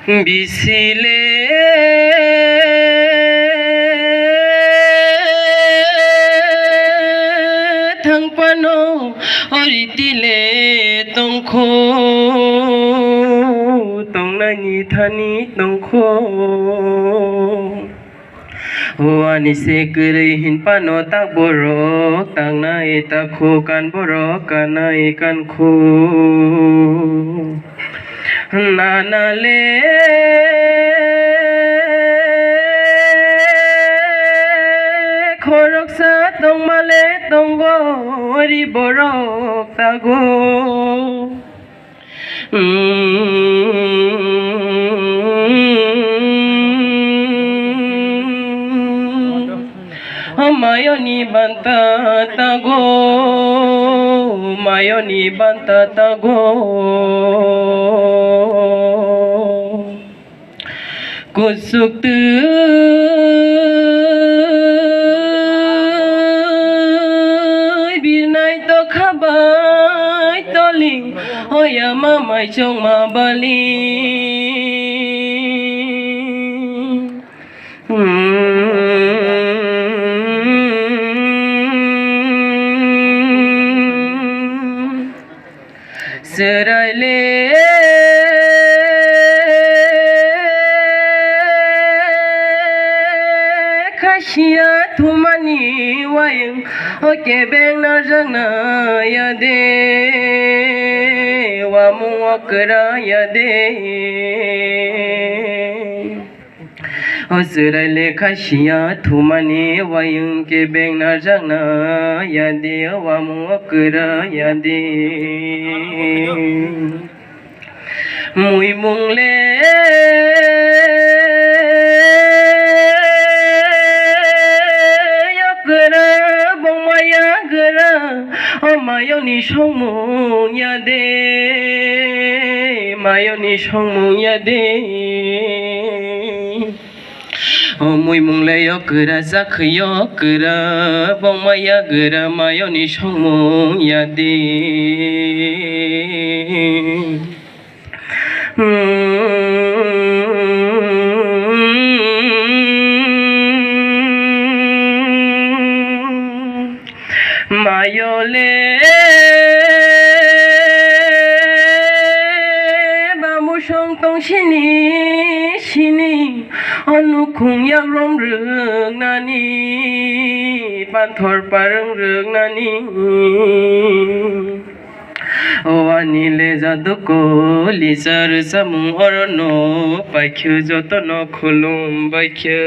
बिसिले थांफानो अरितिले तंखो तंनायनि थानि तंखो Hoani se kere hin pano tak borok tak nai tak kho kan borok kan nai kan kho nana le khorok sa tong male tong go ri borok ta go Mayoni banta tago Mayoni banta tago Kusuk tu Binay to khabay toling Oya mamay chong mabaling Serale Khashia thumani wayang oke beng na jana yade wa muakra yade Serale khashia thumani wayang ke beng na jana yade wa muakra yade Mui mung le yakra bong maya gra o mayoni shongmung yade mayoni shongmung yade o mui mung le yakra zakh yakra bong maya gra mayoni shongmung yade Mayole bamusong tong sini sini anukhung yak rom rung nani panthor parang rung nani Oani le jadoko lisar samung orono paikhu jotono khulum baikhu